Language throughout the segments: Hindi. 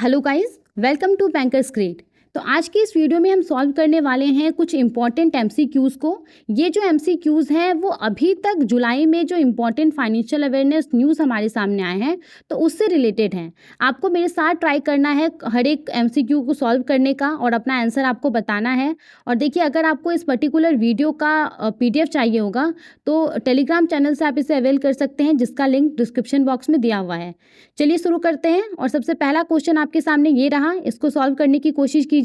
Hello guys, welcome to Bankers Grade. तो आज की इस वीडियो में हम सॉल्व करने वाले हैं कुछ इंपॉर्टेंट एमसीक्यूज़ को। ये जो एमसीक्यूज़ हैं वो अभी तक जुलाई में जो इंपॉर्टेंट फाइनेंशियल अवेयरनेस न्यूज़ हमारे सामने आए हैं तो उससे रिलेटेड हैं। आपको मेरे साथ ट्राई करना है हर एक एमसीक्यू को सॉल्व करने का और अपना आंसर आपको बताना है। और देखिए, अगर आपको इस पर्टिकुलर वीडियो का पीडीएफ चाहिए होगा तो टेलीग्राम चैनल से आप इसे अवेल कर सकते हैं, जिसका लिंक डिस्क्रिप्शन बॉक्स में दिया हुआ है। चलिए शुरू करते हैं और सबसे पहला क्वेश्चन आपके सामने ये रहा, इसको सॉल्व करने की कोशिश कीजिए।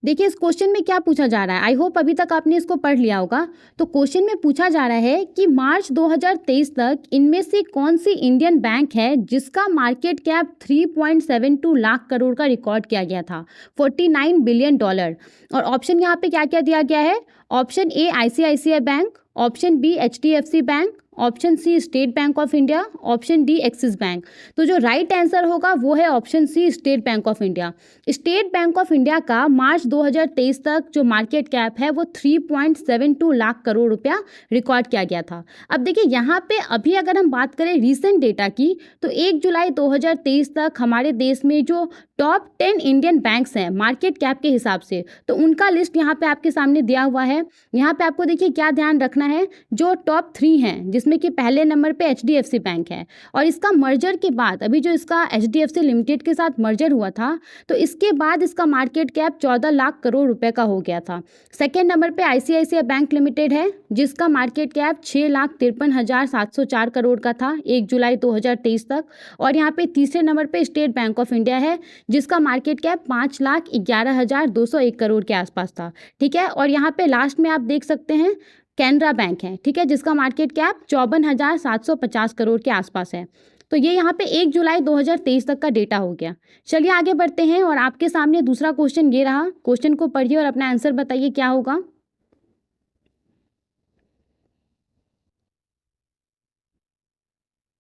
देखिए, इस क्वेश्चन में क्या पूछा जा रहा है। आई होप अभी तक आपने इसको पढ़ लिया होगा। तो क्वेश्चन में पूछा जा रहा है कि मार्च 2023 तक इनमें से कौन सी इंडियन बैंक है जिसका मार्केट कैप 3.72 लाख करोड़ का रिकॉर्ड किया गया था, $49 बिलियन। और ऑप्शन यहाँ पे क्या क्या दिया गया है। Option A ICICI bank, option B HDFC bank, option C State Bank of India, option D Axis bank. तो जो राइट आंसर होगा वो है option C State Bank of India. State Bank of India का मार्च 2023 तक जो मार्केट कैप है वो 3.72 लाख करोड़ रुपया रिकॉर्ड किया गया था। अब देखिए, यहाँ पे अभी अगर हम बात करें रीसेंट डेटा की तो 1 जुलाई 2023 तक हमारे देश में जो टॉप 10 इंडियन बैंक्स हैं मार्केट कैप के हिसाब से, तो उनका लिस्ट यहाँ पे आपके सामने दिया हुआ है। यहाँ पे आपको देखिए क्या ध्यान रखना है, जो टॉप 3 हैं जिसमें कि पहले नंबर पे एचडीएफसी बैंक है। और इसका मर्जर के बाद अभी जो इसका एचडीएफसी लिमिटेड के साथ मर्जर हुआ था तो इसके बाद इसका मार्केट कैप 14 लाख करोड़ रुपए का हो गया था। सेकेंड नंबर पे आईसीआईसीआई बैंक लिमिटेड है जिसका मार्केट कैप 6,53,704 करोड़ का था 1 जुलाई 2023 तक। और यहाँ पे तीसरे नंबर पे स्टेट बैंक ऑफ इंडिया है जिसका मार्केट कैप 5,11,201 करोड़ के आसपास था। ठीक है। और यहाँ पे लास्ट में आप देख सकते हैं कैनरा बैंक है, ठीक है, जिसका मार्केट कैप 54,750 करोड़ के आसपास है। तो ये यहाँ पे 1 जुलाई 2023 तक का डेटा हो गया। चलिए आगे बढ़ते हैं और आपके सामने दूसरा क्वेश्चन ये रहा। क्वेश्चन को पढ़िए और अपना आंसर बताइए क्या होगा।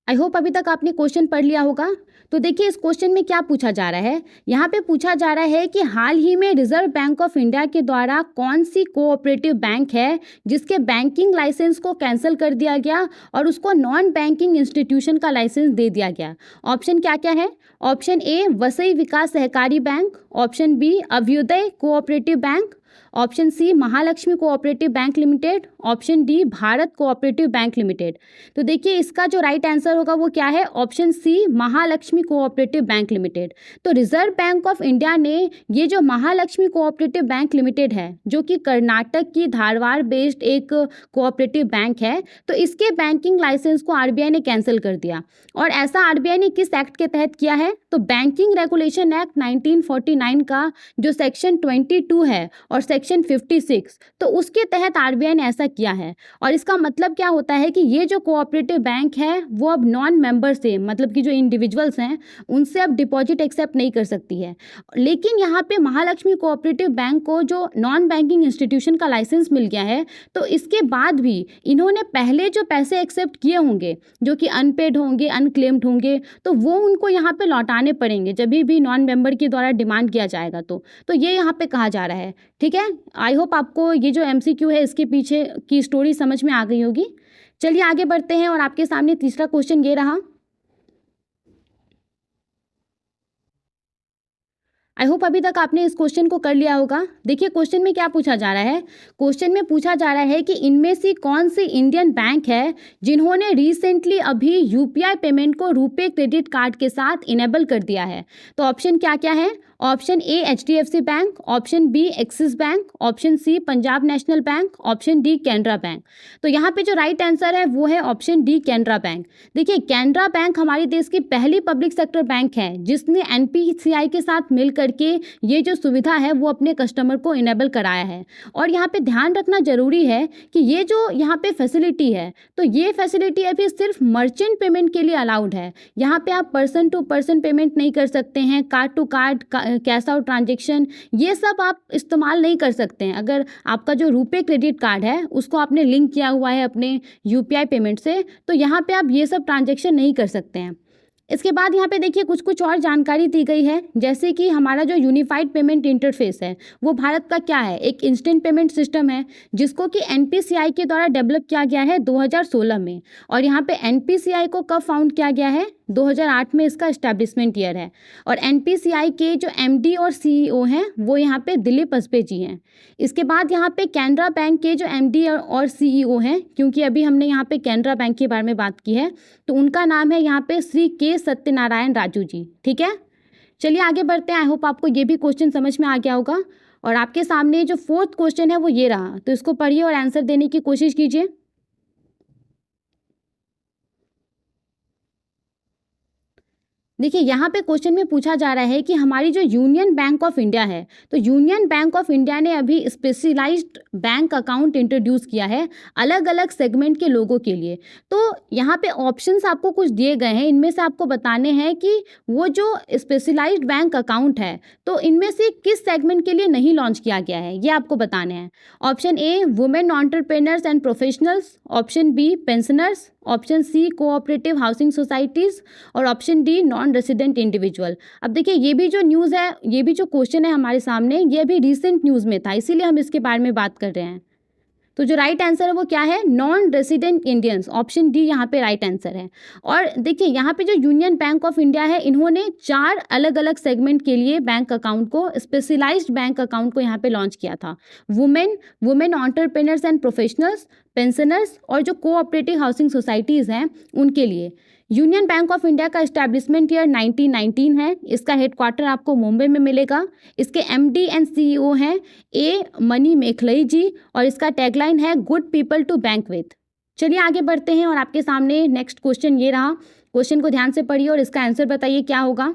आई होप अभी तक आपने क्वेश्चन पढ़ लिया होगा। तो देखिए, इस क्वेश्चन में क्या पूछा जा रहा है। यहाँ पे पूछा जा रहा है कि हाल ही में रिजर्व बैंक ऑफ इंडिया के द्वारा कौन सी कोऑपरेटिव बैंक है जिसके बैंकिंग लाइसेंस को कैंसिल कर दिया गया और उसको नॉन बैंकिंग इंस्टीट्यूशन का लाइसेंस दे दिया गया। ऑप्शन क्या क्या है। ऑप्शन ए Vasai Vikas Sahakari bank, option B Abhyudaya cooperative bank, option C Mahalakshmi cooperative bank limited, option D Bharat cooperative bank limited. तो देखिए, इसका जो राइट आंसर होगा वो क्या है, option C Mahalakshmi cooperative bank limited. तो रिजर्व बैंक ऑफ इंडिया ने ये जो महालक्ष्मी कोऑपरेटिव बैंक लिमिटेड है जो कि कर्नाटक की धारवाड़ बेस्ड एक कोऑपरेटिव बैंक है, तो इसके बैंकिंग लाइसेंस को आरबीआई ने कैंसिल कर दिया। और ऐसा आरबीआई ने किस एक्ट के तहत किया है, तो बैंकिंग रेगुलेशन एक्ट 1949 का जो सेक्शन 22 है और सेक्शन 56, तो उसके तहत आरबीआई ने ऐसा किया है। और इसका मतलब क्या होता है कि ये जो कोऑपरेटिव बैंक है वो अब नॉन मेंबर से, मतलब कि जो इंडिविजुअल्स हैं उनसे अब डिपॉजिट एक्सेप्ट नहीं कर सकती है। लेकिन यहाँ पे महालक्ष्मी कोऑपरेटिव बैंक को जो नॉन बैंकिंग इंस्टीट्यूशन का लाइसेंस मिल गया है, तो इसके बाद भी इन्होंने पहले जो पैसे एक्सेप्ट किए होंगे जो कि अनपेड होंगे, अनक्लेम्ड होंगे, तो वो उनको यहाँ पे लौटाने पड़ेंगे जब भी नॉन मेंबर के द्वारा डिमांड किया जाएगा। तो ये यहाँ पे कहा जा रहा है। ठीक है। आई होप आपको ये जो एमसीक्यू है इसके पीछे की स्टोरी समझ में आ गई होगी। चलिए आगे बढ़ते हैं और आपके सामने तीसरा क्वेश्चन ये रहा। आई होप अभी तक आपने इस क्वेश्चन को कर लिया होगा। देखिए, क्वेश्चन में क्या पूछा जा रहा है। क्वेश्चन में पूछा जा रहा है कि इनमें से कौन सी इंडियन बैंक है जिन्होंने रिसेंटली अभी यूपीआई पेमेंट को रुपे क्रेडिट कार्ड के साथ इनेबल कर दिया है। तो ऑप्शन क्या क्या है। Option A HDFC bank, option B Axis bank, option C Punjab National Bank, option D Canara bank. तो यहाँ पे जो राइट आंसर है वो है ऑप्शन डी कैनरा बैंक। देखिए, कैनरा बैंक हमारे देश की पहली पब्लिक सेक्टर बैंक है जिसने एनपीसीआई के साथ मिल करके ये जो सुविधा है वो अपने कस्टमर को इनेबल कराया है। और यहाँ पे ध्यान रखना जरूरी है कि ये जो यहाँ पे फैसिलिटी है, तो ये फैसिलिटी अभी सिर्फ मर्चेंट पेमेंट के लिए अलाउड है। यहाँ पे आप पर्सन टू पर्सन पेमेंट नहीं कर सकते हैं, card to card, cash out transaction, ये सब आप इस्तेमाल नहीं कर सकते हैं। अगर आपका जो रुपे क्रेडिट कार्ड है उसको आपने लिंक किया हुआ है अपने यूपीआई पेमेंट से, तो यहाँ पे आप ये सब ट्रांजेक्शन नहीं कर सकते हैं। इसके बाद यहाँ पे देखिए कुछ कुछ और जानकारी दी गई है, जैसे कि हमारा जो यूनिफाइड पेमेंट इंटरफेस है वो भारत का क्या है, एक इंस्टेंट पेमेंट सिस्टम है जिसको कि एनपीसीआई के द्वारा डेवलप किया गया है 2016 में। और यहाँ पे एनपीसीआई को कब फाउंड किया गया है, 2008 में इसका एस्टैब्लिशमेंट ईयर है। और एनपीसीआई के जो एमडी और सीईओ हैं वो यहाँ पे दिलीप अस्पे जी हैं। इसके बाद यहाँ पे कैनरा बैंक के जो एमडी और सीईओ हैं, क्योंकि अभी हमने यहाँ पे कैनरा बैंक के बारे में बात की है, तो उनका नाम है यहाँ पे श्री के सत्यनारायण राजू जी। ठीक है, चलिए आगे बढ़ते हैं। आई होप आपको ये भी क्वेश्चन समझ में आ गया होगा। और आपके सामने जो फोर्थ क्वेश्चन है वो ये रहा, तो इसको पढ़िए और आंसर देने की कोशिश कीजिए। देखिए यहाँ पे क्वेश्चन में पूछा जा रहा है कि हमारी जो यूनियन बैंक ऑफ इंडिया है, तो यूनियन बैंक ऑफ इंडिया ने अभी स्पेशलाइज्ड बैंक अकाउंट इंट्रोड्यूस किया है अलग अलग सेगमेंट के लोगों के लिए। तो यहाँ पे ऑप्शंस आपको कुछ दिए गए हैं, इनमें से आपको बताने हैं कि वो जो स्पेशलाइज्ड बैंक अकाउंट है तो इनमें से किस सेगमेंट के लिए नहीं लॉन्च किया गया है, ये आपको बताने हैं। Option A women entrepreneurs and professionals, option B pensioners, option C cooperative housing societies और option D non resident individual. अब देखिए ये भी जो न्यूज़ है, ये भी जो क्वेश्चन है हमारे सामने, ये अभी रिसेंट न्यूज़ में था, इसीलिए हम इसके बारे में बात कर रहे हैं। तो जो राइट आंसर है वो क्या है, non resident Indians, option D यहाँ पे राइट आंसर है। और देखिए यहाँ पे जो यूनियन बैंक ऑफ इंडिया है, इन्होंने 4 अलग अलग सेगमेंट के लिए बैंक अकाउंट को, स्पेशलाइज्ड बैंक अकाउंट को यहाँ पे लॉन्च किया था। Women entrepreneurs and professionals, pensioners और जो कोऑपरेटिव हाउसिंग सोसाइटीज़ हैं उनके लिए। यूनियन बैंक ऑफ इंडिया का एस्टैब्लिशमेंट ईयर 1919 है। इसका हेडक्वार्टर आपको मुंबई में मिलेगा। इसके एमडी एंड सीईओ हैं ए मनी मेखलई जी और इसका टैगलाइन है good people to bank with. चलिए आगे बढ़ते हैं और आपके सामने नेक्स्ट क्वेश्चन ये रहा। क्वेश्चन को ध्यान से पढ़िए और इसका आंसर बताइए क्या होगा।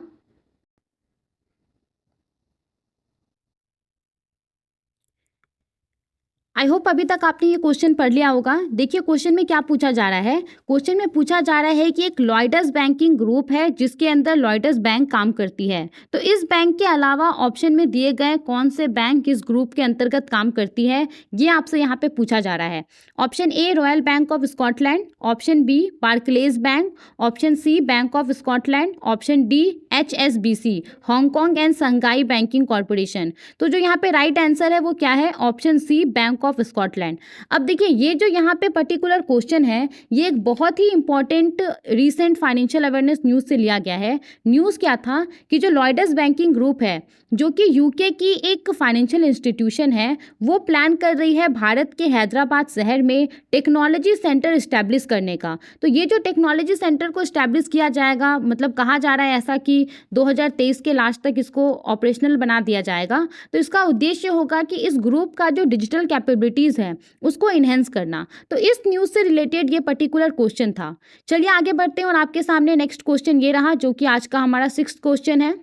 आई होप अभी तक आपने ये क्वेश्चन पढ़ लिया होगा। देखिए क्वेश्चन में क्या पूछा जा रहा है। क्वेश्चन में पूछा जा रहा है कि एक लॉयडस बैंकिंग ग्रुप है जिसके अंदर लॉयडस बैंक काम करती है। तो इस बैंक के अलावा ऑप्शन में दिए गए कौन से बैंक इस ग्रुप के अंतर्गत काम करती है, ये आपसे यहाँ पे पूछा जा रहा है। Option A Royal Bank of Scotland, option B Barclays bank, option C Bank of Scotland, option D HSBC Hong Kong and Shanghai banking corporation. तो जो यहाँ पे राइट आंसर है वो क्या है, option C Bank of Scotland. अब देखिए ये जो यहाँ पे पर्टिकुलर क्वेश्चन है ये एक बहुत ही important recent financial awareness news से लिया गया है। न्यूज़ क्या था कि जो लॉयडस बैंकिंग ग्रुप है जो कि यूके की एक फाइनेंशियल इंस्टीट्यूशन है, वो प्लान कर रही है भारत के हैदराबाद शहर में टेक्नोलॉजी सेंटर इस्टेब्लिश करने का। तो ये जो टेक्नोलॉजी सेंटर को इस्टेब्लिश किया जाएगा, मतलब कहा जा रहा है ऐसा कि 2023 के लास्ट तक इसको ऑपरेशनल बना दिया जाएगा। तो इसका उद्देश्य होगा कि इस ग्रुप का जो डिजिटल कैपेबिलिटीज़ है उसको इन्हेंस करना। तो इस न्यूज़ से रिलेटेड ये पर्टिकुलर क्वेश्चन था। चलिए आगे बढ़ते हैं और आपके सामने नेक्स्ट क्वेश्चन ये रहा जो कि आज का हमारा 6th क्वेश्चन है।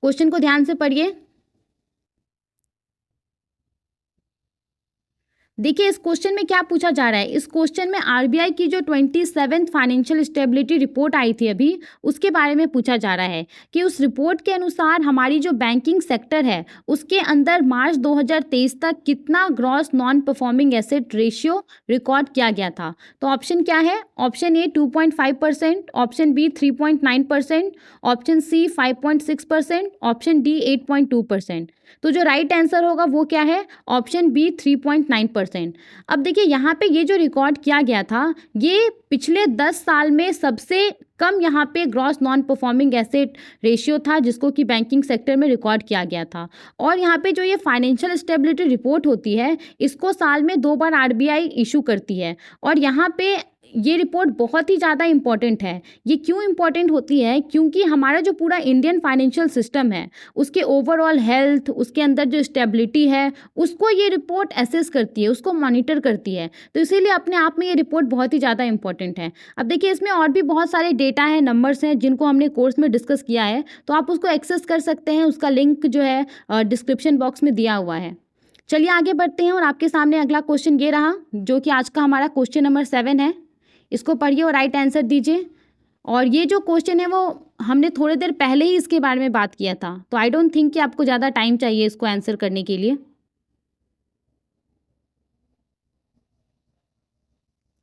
क्वेश्चन को ध्यान से पढ़िए। देखिए इस क्वेश्चन में क्या पूछा जा रहा है। इस क्वेश्चन में आरबीआई की जो 27th फाइनेंशियल स्टेबिलिटी रिपोर्ट आई थी अभी, उसके बारे में पूछा जा रहा है कि उस रिपोर्ट के अनुसार हमारी जो बैंकिंग सेक्टर है उसके अंदर मार्च 2023 तक कितना gross non performing asset ratio record किया गया था। तो ऑप्शन क्या है, option A 2.5%, option B 3.9%, option C 5.6%, option D 8.2%। तो जो राइट आंसर होगा वो क्या है, ऑप्शन बी 3.9%। अब देखिए यहाँ पे ये जो रिकॉर्ड किया गया था ये पिछले 10 साल में सबसे कम यहाँ पे gross non performing asset ratio था जिसको कि बैंकिंग सेक्टर में रिकॉर्ड किया गया था। और यहाँ पे जो ये फाइनेंशियल स्टेबिलिटी रिपोर्ट होती है इसको साल में 2 बार आरबीआई इशू करती है। और यहाँ पे ये रिपोर्ट बहुत ही ज़्यादा इम्पॉर्टेंट है। ये क्यों इम्पॉर्टेंट होती है, क्योंकि हमारा जो पूरा इंडियन फाइनेंशियल सिस्टम है उसके ओवरऑल हेल्थ, उसके अंदर जो स्टेबिलिटी है उसको ये रिपोर्ट एसेस करती है, उसको मॉनिटर करती है। तो इसीलिए अपने आप में ये रिपोर्ट बहुत ही ज़्यादा इंपॉर्टेंट है। अब देखिए इसमें और भी बहुत सारे डेटा हैं, नंबर्स हैं जिनको हमने कोर्स में डिस्कस किया है, तो आप उसको एक्सेस कर सकते हैं। उसका लिंक जो है डिस्क्रिप्शन बॉक्स में दिया हुआ है। चलिए आगे बढ़ते हैं और आपके सामने अगला क्वेश्चन ये रहा जो कि आज का हमारा क्वेश्चन नंबर 7 है। इसको पढ़िए और राइट आंसर दीजिए। और ये जो क्वेश्चन है वो हमने थोड़ी देर पहले ही इसके बारे में बात किया था, तो आई डोंट थिंक कि आपको ज़्यादा टाइम चाहिए इसको आंसर करने के लिए।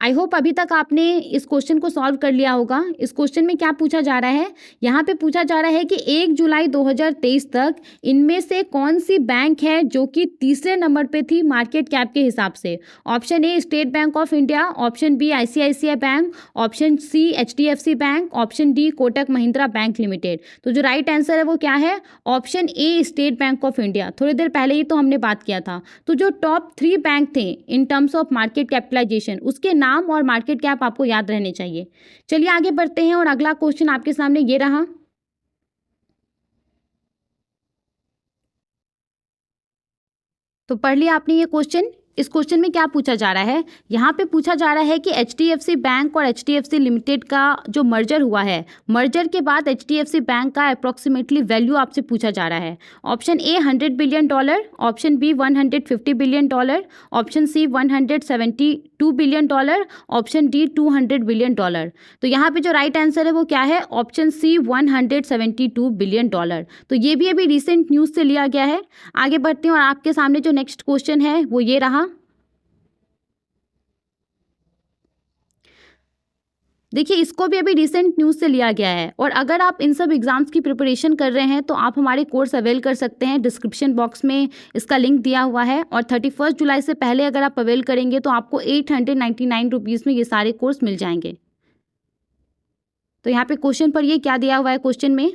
आई होप अभी तक आपने इस क्वेश्चन को सॉल्व कर लिया होगा। इस क्वेश्चन में क्या पूछा जा रहा है, यहाँ पे पूछा जा रहा है कि 1 जुलाई 2023 तक इनमें से कौन सी बैंक है जो कि तीसरे नंबर पे थी मार्केट कैप के हिसाब से। Option A State Bank of India, option B ICICI bank, option C HDFC bank, option D Kotak Mahindra bank limited. तो जो राइट आंसर है वो क्या है, option A State Bank of India. थोड़ी देर पहले ही तो हमने बात किया था। तो जो टॉप 3 बैंक थे in terms of market capitalization, उसके नाम और मार्केट कैप आपको याद रहने चाहिए। चलिए आगे बढ़ते हैं और अगला क्वेश्चन आपके सामने ये रहा। तो पढ़ लिया आपने ये क्वेश्चन। इस क्वेश्चन में क्या पूछा जा रहा है, यहाँ पे पूछा जा रहा है कि एचडीएफसी बैंक और एचडीएफसी लिमिटेड का जो मर्जर हुआ है, मर्जर के बाद एचडीएफसी बैंक का अप्रॉक्सीमेटली वैल्यू आपसे पूछा जा रहा है। Option A $100 billion, option B $150 billion, option C $172 billion, option D $200 billion. तो यहाँ पे जो राइट आंसर है वो क्या है, ऑप्शन सी $172 बिलियन। तो ये भी अभी रिसेंट न्यूज़ से लिया गया है। आगे बढ़ते हैं और आपके सामने जो नेक्स्ट क्वेश्चन है वो ये रहा। देखिए इसको भी अभी रिसेंट न्यूज़ से लिया गया है, और अगर आप इन सब एग्जाम्स की प्रिपरेशन कर रहे हैं तो आप हमारे कोर्स अवेल कर सकते हैं। डिस्क्रिप्शन बॉक्स में इसका लिंक दिया हुआ है, और 31 जुलाई से पहले अगर आप अवेल करेंगे तो आपको 899 रुपीज़ में ये सारे कोर्स मिल जाएंगे। तो यहाँ पे क्वेश्चन पर ये क्या दिया हुआ है, क्वेश्चन में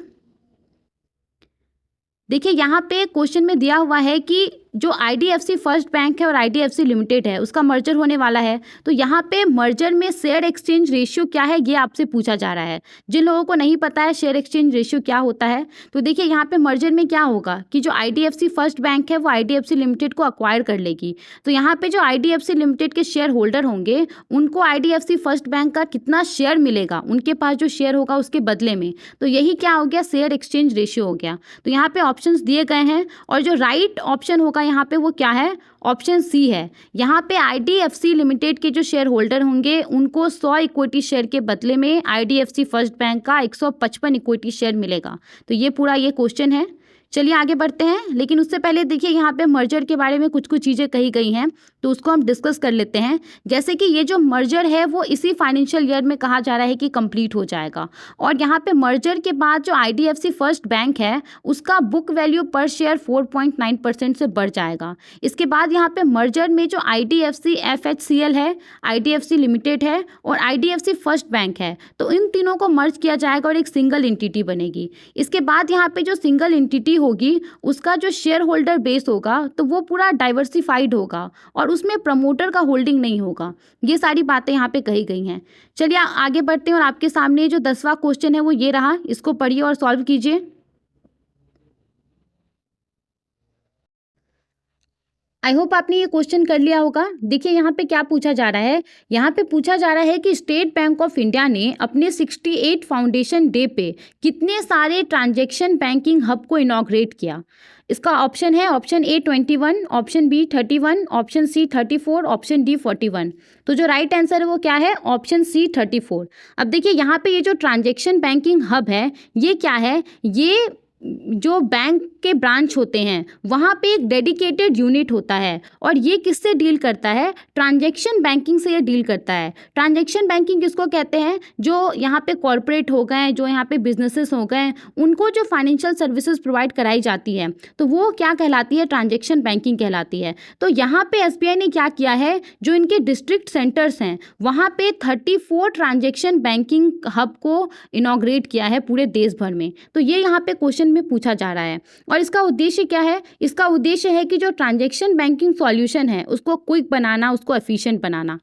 देखिए यहाँ पे क्वेश्चन में दिया हुआ है कि जो आईडीएफसी फर्स्ट बैंक है और आईडीएफसी लिमिटेड है उसका मर्जर होने वाला है। तो यहाँ पे मर्जर में शेयर एक्सचेंज रेशियो क्या है ये आपसे पूछा जा रहा है। जिन लोगों को नहीं पता है शेयर एक्सचेंज रेशियो क्या होता है, तो देखिए यहाँ पे मर्जर में क्या होगा कि जो आईडीएफसी फर्स्ट बैंक है वो आईडीएफसी लिमिटेड को अक्वायर कर लेगी। तो यहाँ पे जो आईडीएफसी लिमिटेड के शेयर होल्डर होंगे उनको आईडीएफसी फर्स्ट बैंक का कितना शेयर मिलेगा, उनके पास जो शेयर होगा उसके बदले में, तो यही क्या हो गया, शेयर एक्सचेंज रेशियो हो गया। तो यहाँ पे ऑप्शंस दिए गए हैं, और जो राइट ऑप्शन होगा यहाँ पे वो क्या है, ऑप्शन सी है। यहाँ पे आईडीएफसी लिमिटेड के जो शेयर होल्डर होंगे उनको 100 इक्विटी शेयर के बदले में आईडीएफसी फर्स्ट बैंक का 155 इक्विटी शेयर मिलेगा। तो ये पूरा ये क्वेश्चन है। चलिए आगे बढ़ते हैं, लेकिन उससे पहले देखिए यहाँ पे मर्जर के बारे में कुछ कुछ चीज़ें कही गई हैं तो उसको हम डिस्कस कर लेते हैं। जैसे कि ये जो मर्जर है वो इसी फाइनेंशियल ईयर में कहा जा रहा है कि कंप्लीट हो जाएगा, और यहाँ पे मर्जर के बाद जो आईडीएफसी फर्स्ट बैंक है उसका बुक वैल्यू पर शेयर 4.9% से बढ़ जाएगा। इसके बाद यहाँ पे मर्जर में जो आईडीएफसी एफएचसीएल है, आईडीएफसी लिमिटेड है और आईडीएफसी फर्स्ट बैंक है, तो इन तीनों को मर्ज किया जाएगा और एक सिंगल एंटिटी बनेगी। इसके बाद यहाँ पे जो सिंगल एंटिटी होगी उसका जो शेयर होल्डर बेस होगा तो वो पूरा डाइवर्सिफाइड होगा और उसमें प्रमोटर का होल्डिंग नहीं होगा। ये सारी बातें यहाँ पे कही गई हैं। चलिए आगे बढ़ते हैं, और आपके सामने जो 10वां क्वेश्चन है वो ये रहा, इसको पढ़िए और सॉल्व कीजिए। आई होप आपने ये क्वेश्चन कर लिया होगा। देखिए यहाँ पे क्या पूछा जा रहा है, यहाँ पे पूछा जा रहा है कि स्टेट बैंक ऑफ इंडिया ने अपने 68 फाउंडेशन डे पे कितने सारे ट्रांजैक्शन बैंकिंग हब को इनॉग्रेट किया। इसका ऑप्शन है, option A 21, option B 31, option C 34, option D 41। तो जो राइट आंसर है वो क्या है, ऑप्शन सी 34। अब देखिए यहाँ पे ये जो ट्रांजैक्शन बैंकिंग हब है ये क्या है, ये जो बैंक के ब्रांच होते हैं वहाँ पे एक डेडिकेटेड यूनिट होता है, और ये किससे डील करता है, ट्रांजैक्शन बैंकिंग से ये डील करता है। ट्रांजैक्शन बैंकिंग किसको कहते हैं, जो यहाँ पे कॉरपोरेट हो गए, जो यहाँ पे बिजनेसेस हो गए, उनको जो फाइनेंशियल सर्विसेज प्रोवाइड कराई जाती है तो वो क्या कहलाती है, ट्रांजैक्शन बैंकिंग कहलाती है। तो यहाँ पे एसबीआई ने क्या किया है, जो इनके डिस्ट्रिक्ट सेंटर्स हैं वहाँ पे 34 ट्रांजैक्शन बैंकिंग हब को इनॉग्रेट किया है पूरे देश भर में। तो ये यहाँ पे क्वेश्चन में पूछा जा रहा है, और इसका उद्देश्य क्या है, इसका उद्देश्य है कि जो ट्रांजैक्शन बैंकिंग सॉल्यूशन है उसको क्विक बनाना, उसको एफिशिएंट बनाना।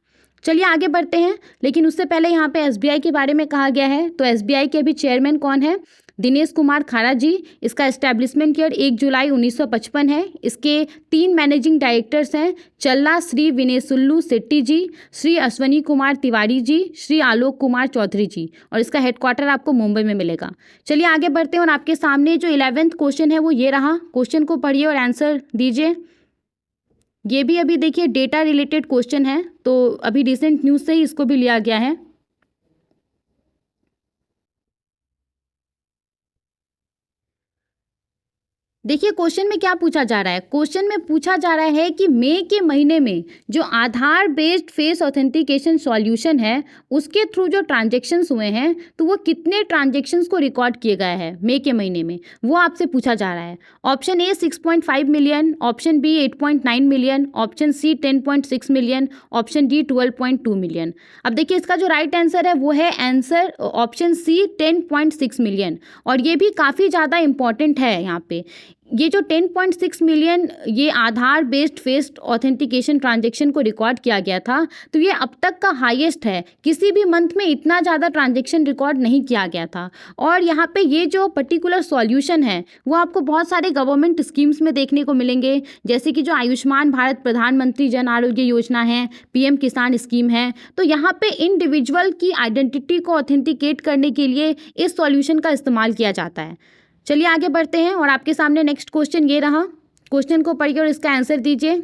चलिए आगे बढ़ते हैं, लेकिन उससे पहले यहाँ पे एसबीआई के बारे में कहा गया है। तो एसबीआई के अभी चेयरमैन कौन है, दिनेश कुमार खारा जी। इसका एस्टैब्लिशमेंट ईयर 1 जुलाई 1955 है। इसके 3 मैनेजिंग डायरेक्टर्स हैं, चल्ला श्री विनेसुल्लू शेट्टी जी, श्री अश्वनी कुमार तिवारी जी, श्री आलोक कुमार चौधरी जी, और इसका हेडक्वार्टर आपको मुंबई में मिलेगा। चलिए आगे बढ़ते हैं, और आपके सामने जो 11th क्वेश्चन है वो ये रहा। क्वेश्चन को पढ़िए और आंसर दीजिए। ये भी अभी देखिए डेटा रिलेटेड क्वेश्चन है, तो अभी रिसेंट न्यूज़ से ही इसको भी लिया गया है। देखिए क्वेश्चन में क्या पूछा जा रहा है। क्वेश्चन में पूछा जा रहा है कि मई के महीने में जो आधार बेस्ड फेस ऑथेंटिकेशन सॉल्यूशन है उसके थ्रू जो ट्रांजेक्शन्स हुए हैं तो वो कितने ट्रांजेक्शन्स को रिकॉर्ड किए गए हैं मई के महीने में, वो आपसे पूछा जा रहा है। Option A 6.5 million, option B 8.9 million, option C 10.6 million, option D 12.2 million. अब देखिए इसका जो राइट आंसर है वो है आंसर ऑप्शन सी 10.6 मिलियन। और ये भी काफ़ी ज़्यादा इंपॉर्टेंट है यहाँ पे। ये जो 10.6 मिलियन ये आधार बेस्ड फेस ऑथेंटिकेशन ट्रांजेक्शन को रिकॉर्ड किया गया था, तो ये अब तक का हाईएस्ट है। किसी भी मंथ में इतना ज़्यादा ट्रांजेक्शन रिकॉर्ड नहीं किया गया था। और यहाँ पे ये जो पर्टिकुलर सॉल्यूशन है वो आपको बहुत सारे गवर्नमेंट स्कीम्स में देखने को मिलेंगे, जैसे कि जो आयुष्मान भारत प्रधानमंत्री जन आरोग्य योजना है, पीएम किसान स्कीम है। तो यहाँ पे इंडिविजुअल की आइडेंटिटी को ऑथेंटिकेट करने के लिए इस सॉल्यूशन का इस्तेमाल किया जाता है। चलिए आगे बढ़ते हैं और आपके सामने नेक्स्ट क्वेश्चन ये रहा। क्वेश्चन को पढ़िए और इसका आंसर दीजिए।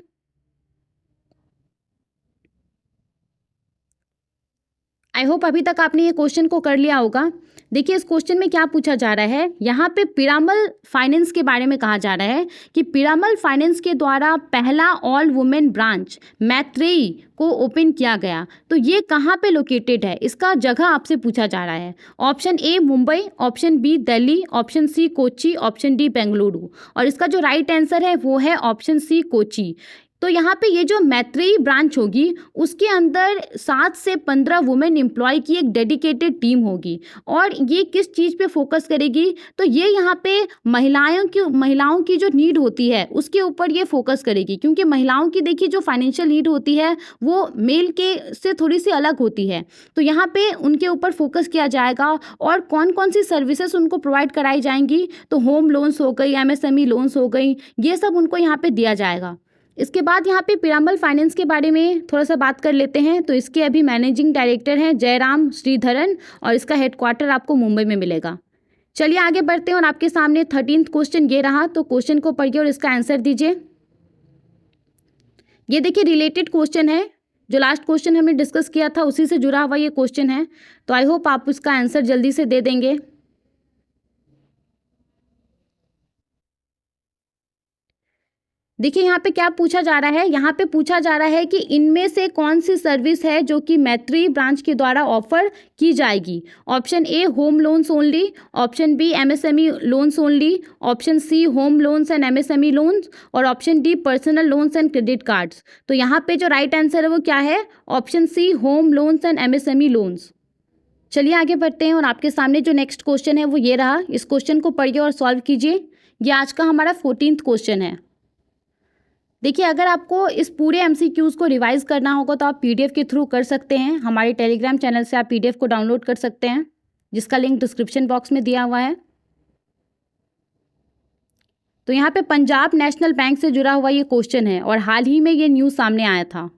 आई होप अभी तक आपने ये क्वेश्चन को कर लिया होगा। देखिए इस क्वेश्चन में क्या पूछा जा रहा है, यहाँ पे पिरामल फाइनेंस के बारे में कहा जा रहा है कि पिरामल फाइनेंस के द्वारा पहला ऑल वुमेन ब्रांच मैत्रेयी को ओपन किया गया, तो ये कहाँ पे लोकेटेड है, इसका जगह आपसे पूछा जा रहा है। Option A Mumbai, option B Delhi, option C Kochi, option D Bengaluru. और इसका जो राइट आंसर है वो है ऑप्शन सी कोची। तो यहाँ पे ये जो मैत्रेयी ब्रांच होगी उसके अंदर 7 से 15 वुमेन एम्प्लॉय की एक डेडिकेटेड टीम होगी। और ये किस चीज़ पे फोकस करेगी, तो ये यहाँ पे महिलाओं की जो नीड होती है उसके ऊपर ये फोकस करेगी, क्योंकि महिलाओं की देखिए जो फाइनेंशियल नीड होती है वो मेल के से थोड़ी सी अलग होती है। तो यहाँ पे उनके ऊपर फोकस किया जाएगा और कौन कौन सी सर्विसेज उनको प्रोवाइड कराई जाएंगी, तो होम लोन्स हो गई, एमएसएमई लोन्स हो गई, ये सब उनको यहाँ पे दिया जाएगा। इसके बाद यहाँ पे पिरामल फाइनेंस के बारे में थोड़ा सा बात कर लेते हैं। तो इसके अभी मैनेजिंग डायरेक्टर हैं जयराम श्रीधरन और इसका हेडक्वार्टर आपको मुंबई में मिलेगा। चलिए आगे बढ़ते हैं और आपके सामने 13th क्वेश्चन ये रहा। तो क्वेश्चन को पढ़िए और इसका आंसर दीजिए। ये देखिए रिलेटेड क्वेश्चन है, जो लास्ट क्वेश्चन हमने डिस्कस किया था उसी से जुड़ा हुआ ये क्वेश्चन है। तो आई होप आप उसका आंसर जल्दी से दे देंगे। देखिए यहाँ पे क्या पूछा जा रहा है, यहाँ पे पूछा जा रहा है कि इनमें से कौन सी सर्विस है जो कि मैत्रेयी ब्रांच के द्वारा ऑफर की जाएगी। Option A home loans only, option B MSME loans only, option C home loans and MSME loans और option D personal loans and credit cards. तो यहाँ पे जो राइट आंसर है वो क्या है, option C home loans and MSME loans. चलिए आगे बढ़ते हैं और आपके सामने जो नेक्स्ट क्वेश्चन है वो ये रहा। इस क्वेश्चन को पढ़िए और सॉल्व कीजिए। ये आज का हमारा 14th क्वेश्चन है। देखिए अगर आपको इस पूरे एमसीक्यूज़ को रिवाइज करना होगा तो आप पीडीएफ के थ्रू कर सकते हैं। हमारे टेलीग्राम चैनल से आप पीडीएफ को डाउनलोड कर सकते हैं, जिसका लिंक डिस्क्रिप्शन बॉक्स में दिया हुआ है। तो यहाँ पे पंजाब नेशनल बैंक से जुड़ा हुआ ये क्वेश्चन है और हाल ही में ये न्यूज़ सामने आया था।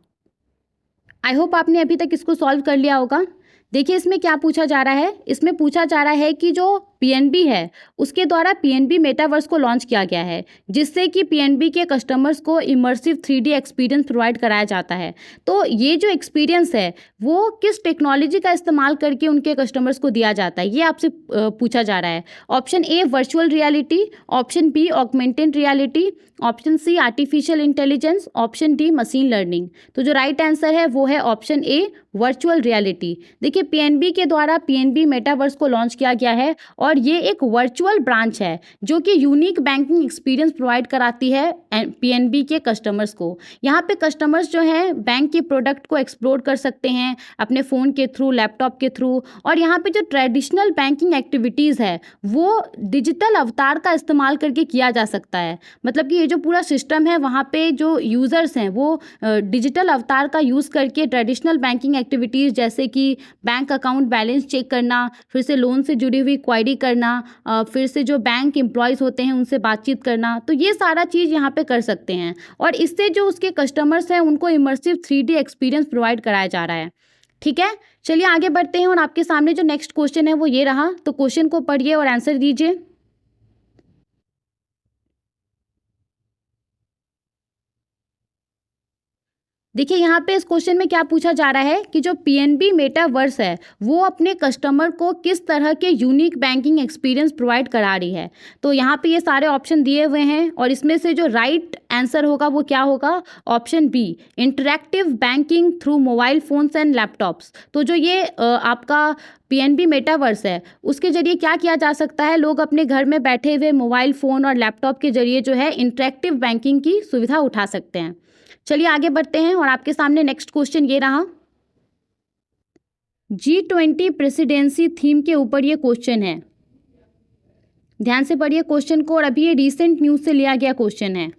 आई होप आपने अभी तक इसको सॉल्व कर लिया होगा। देखिए इसमें क्या पूछा जा रहा है, इसमें पूछा जा रहा है कि जो पीएनबी है उसके द्वारा पीएनबी मेटावर्स को लॉन्च किया गया है, जिससे कि पीएनबी के कस्टमर्स को इमर्सिव 3D एक्सपीरियंस प्रोवाइड कराया जाता है। तो ये जो एक्सपीरियंस है वो किस टेक्नोलॉजी का इस्तेमाल करके उनके कस्टमर्स को दिया जाता है, ये आपसे पूछा जा रहा है। Option A virtual reality, option B augmented reality, option C artificial intelligence, option D machine learning. तो जो राइट आंसर है वो है ऑप्शन ए वर्चुअल रियलिटी। देखिए पीएनबी के द्वारा पीएनबी मेटावर्स को लॉन्च किया गया है और ये एक वर्चुअल ब्रांच है जो कि यूनिक बैंकिंग एक्सपीरियंस प्रोवाइड कराती है पीएनबी के कस्टमर्स को। यहाँ पे कस्टमर्स जो हैं बैंक के प्रोडक्ट को एक्सप्लोर कर सकते हैं अपने फ़ोन के थ्रू, लैपटॉप के थ्रू। और यहाँ पे जो ट्रेडिशनल बैंकिंग एक्टिविटीज़ है वो डिजिटल अवतार का इस्तेमाल करके किया जा सकता है। मतलब कि ये जो पूरा सिस्टम है वहाँ पे जो यूज़र्स हैं वो डिजिटल अवतार का यूज़ करके ट्रेडिशनल बैंकिंग एक्टिविटीज़ जैसे कि बैंक अकाउंट बैलेंस चेक करना, फिर से लोन से जुड़ी हुई क्वायरी करना, फिर से जो बैंक एम्प्लॉयज़ होते हैं उनसे बातचीत करना, तो ये सारा चीज़ यहाँ पे कर सकते हैं। और इससे जो उसके कस्टमर्स हैं उनको इमर्सिव 3D एक्सपीरियंस प्रोवाइड कराया जा रहा है। ठीक है, चलिए आगे बढ़ते हैं और आपके सामने जो नेक्स्ट क्वेश्चन है वो ये रहा। तो क्वेश्चन को पढ़िए और आंसर दीजिए। देखिए यहाँ पे इस क्वेश्चन में क्या पूछा जा रहा है कि जो पीएनबी मेटावर्स है वो अपने कस्टमर को किस तरह के यूनिक बैंकिंग एक्सपीरियंस प्रोवाइड करा रही है। तो यहाँ पे ये सारे ऑप्शन दिए हुए हैं और इसमें से जो राइट आंसर होगा वो क्या होगा, option B, interactive banking through mobile phones and laptops. तो जो ये आपका पीएनबी मेटावर्स है उसके जरिए क्या किया जा सकता है, लोग अपने घर में बैठे हुए मोबाइल फ़ोन और लैपटॉप के जरिए जो है इंटरैक्टिव बैंकिंग की सुविधा उठा सकते हैं। चलिए आगे बढ़ते हैं और आपके सामने नेक्स्ट क्वेश्चन ये रहा। G20 प्रेसिडेंसी थीम के ऊपर ये क्वेश्चन है, ध्यान से पढ़िए क्वेश्चन को, और अभी ये रीसेंट न्यूज से लिया गया क्वेश्चन है।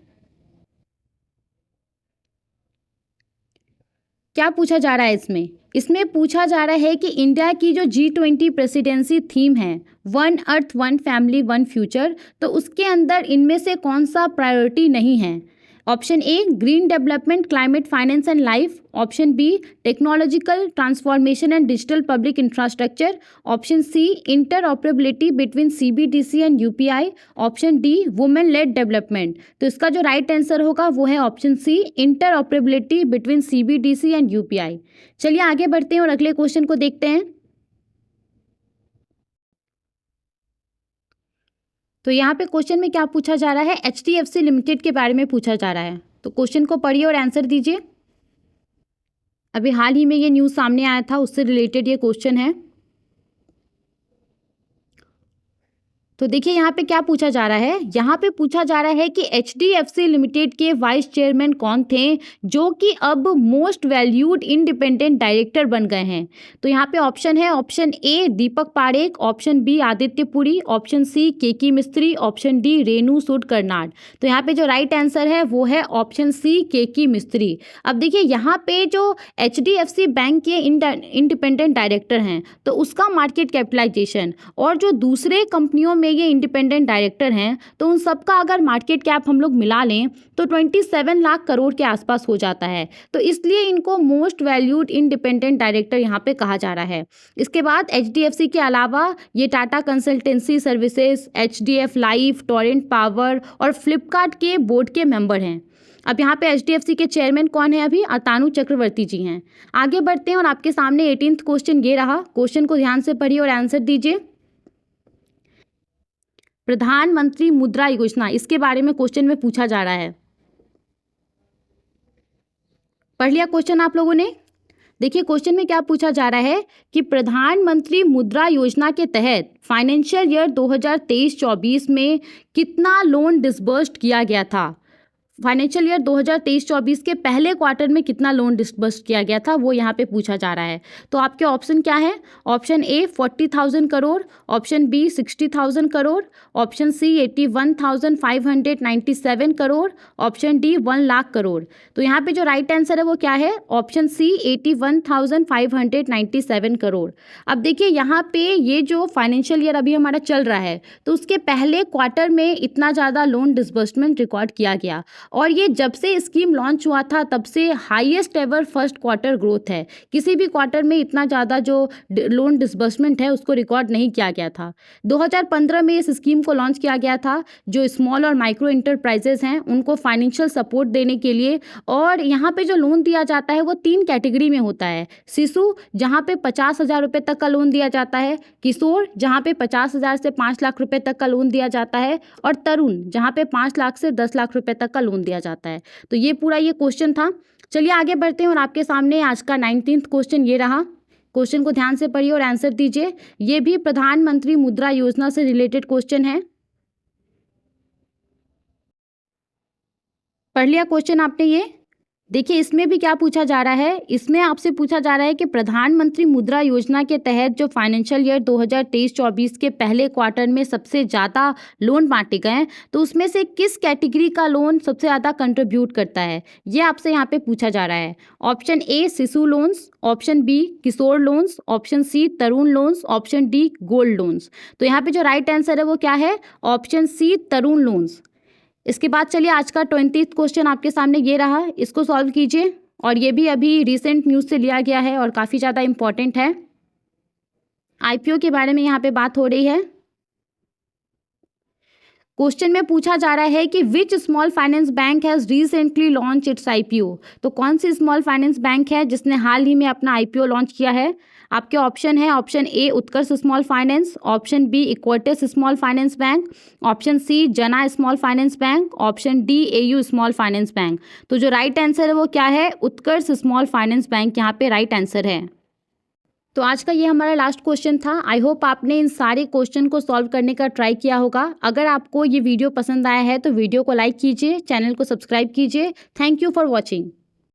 क्या पूछा जा रहा है इसमें, इसमें पूछा जा रहा है कि इंडिया की जो G20 प्रेसिडेंसी थीम है, one earth one family one future, तो उसके अंदर इनमें से कौन सा प्रायोरिटी नहीं है। Option A, green development climate finance and life. Option B, technological transformation and digital public infrastructure. Option C, interoperability between CBDC and UPI। Option D, women led development. तो इसका जो राइट आंसर होगा वो है option C, interoperability between CBDC and UPI। चलिए आगे बढ़ते हैं और अगले क्वेश्चन को देखते हैं। तो यहाँ पे क्वेश्चन में क्या पूछा जा रहा है, HDFC लिमिटेड के बारे में पूछा जा रहा है। तो क्वेश्चन को पढ़िए और आंसर दीजिए। अभी हाल ही में ये न्यूज़ सामने आया था, उससे रिलेटेड ये क्वेश्चन है। तो देखिए यहाँ पे क्या पूछा जा रहा है, यहाँ पे पूछा जा रहा है कि HDFC लिमिटेड के वाइस चेयरमैन कौन थे जो कि अब मोस्ट वैल्यूड इंडिपेंडेंट डायरेक्टर बन गए हैं। तो यहाँ पे ऑप्शन है, option A Deepak Parekh, option B Aditya Puri, option C Keki Mistry, option D Renu Sood Karnad. तो यहाँ पे जो राइट आंसर है वो है ऑप्शन सी केकी मिस्त्री। अब देखिए यहाँ पे जो HDFC बैंक के इंडिपेंडेंट डायरेक्टर हैं तो उसका मार्केट कैपिटलाइजेशन और जो दूसरे कंपनियों में ये इंडिपेंडेंट डायरेक्टर हैं तो उन सबका अगर मार्केट कैप हम लोग मिला लें तो 27 लाख करोड़ के आसपास हो जाता है। तो इसलिए इनको मोस्ट वैल्यूड इंडिपेंडेंट डायरेक्टर यहाँ पे कहा जा रहा है। इसके बाद HDFC के अलावा ये Tata consultancy services, HDF life, Torrent power और फ्लिपकार्ट के बोर्ड के मेंबर हैं। अब यहाँ पे HDFC के चेयरमैन कौन है, अभी अतानु चक्रवर्ती जी हैं। आगे बढ़ते हैं और आपके सामने 18th क्वेश्चन ये रहा, क्वेश्चन को ध्यान से पढ़िए और आंसर दीजिए। प्रधानमंत्री मुद्रा योजना, इसके बारे में क्वेश्चन में पूछा जा रहा है। पढ़ लिया क्वेश्चन आप लोगों ने? देखिए क्वेश्चन में क्या पूछा जा रहा है कि प्रधानमंत्री मुद्रा योजना के तहत फाइनेंशियल ईयर 2023-24 में कितना लोन डिसबर्स्ड किया गया था। फाइनेंशियल ईयर 2023-24 के पहले क्वार्टर में कितना लोन डिसबर्स किया गया था वो यहाँ पे पूछा जा रहा है। तो आपके ऑप्शन क्या है, option A 40,000 crore, option B 60,000 crore, option C 81,597 crore, option D 1 lakh crore. तो यहाँ पे जो राइट आंसर है वो क्या है, ऑप्शन सी 81,597 करोड़। अब देखिए यहाँ पे ये जो फाइनेंशियल ईयर अभी हमारा चल रहा है तो उसके पहले क्वार्टर में इतना ज़्यादा लोन डिसबर्समेंट रिकॉर्ड किया गया और ये जब से स्कीम लॉन्च हुआ था तब से highest ever first quarter growth है। किसी भी क्वार्टर में इतना ज़्यादा जो लोन डिसबर्समेंट है उसको रिकॉर्ड नहीं किया गया था। 2015 में इस स्कीम को लॉन्च किया गया था जो स्मॉल और माइक्रो इंटरप्राइजेज हैं उनको फाइनेंशियल सपोर्ट देने के लिए। और यहाँ पे जो लोन दिया जाता है वो 3 कैटेगरी में होता है। शिशु जहाँ पे 50,000 रुपये तक का लोन दिया जाता है, किशोर जहाँ पे 50,000 से 5 लाख रुपये तक का लोन दिया जाता है, और तरुण जहाँ पे 5 लाख से 10 लाख रुपये तक का लोन दिया जाता है। तो ये पूरा ये क्वेश्चन था। चलिए आगे बढ़ते हैं और आपके सामने आज का 19th क्वेश्चन ये रहा। क्वेश्चन को ध्यान से पढ़िए और आंसर दीजिए। ये भी प्रधानमंत्री मुद्रा योजना से रिलेटेड क्वेश्चन है। पढ़ लिया क्वेश्चन आपने ये? देखिए इसमें भी क्या पूछा जा रहा है, इसमें आपसे पूछा जा रहा है कि प्रधानमंत्री मुद्रा योजना के तहत जो फाइनेंशियल ईयर 2023-24 के पहले क्वार्टर में सबसे ज़्यादा लोन बांटे गए तो उसमें से किस कैटेगरी का लोन सबसे ज़्यादा कंट्रीब्यूट करता है, ये आपसे यहाँ पे पूछा जा रहा है। Option A Shishu loans, option B Kishore loans, option C Tarun loans, option D gold loans. तो यहाँ पे जो राइट आंसर है वो क्या है, ऑप्शन सी तरुण लोन्स। इसके बाद चलिए आज का 20th क्वेश्चन आपके सामने ये रहा, इसको सॉल्व कीजिए। और ये भी अभी रिसेंट न्यूज़ से लिया गया है और काफ़ी ज़्यादा इम्पॉर्टेंट है। IPO के बारे में यहाँ पे बात हो रही है। क्वेश्चन में पूछा जा रहा है कि which small finance bank has recently launch its IPO. तो कौन सी स्मॉल फाइनेंस बैंक है जिसने हाल ही में अपना आईपीओ लॉन्च किया है? आपके ऑप्शन है, option A Utkarsh small finance, option B Equitas small finance bank, option C Jana small finance bank, option D AU small finance bank. तो जो राइट आंसर है वो क्या है? उत्कर्ष स्मॉल फाइनेंस बैंक यहाँ पे राइट आंसर है। तो आज का ये हमारा लास्ट क्वेश्चन था। आई होप आपने इन सारे क्वेश्चन को सॉल्व करने का ट्राई किया होगा। अगर आपको ये वीडियो पसंद आया है तो वीडियो को लाइक कीजिए, चैनल को सब्सक्राइब कीजिए। Thank you for watching.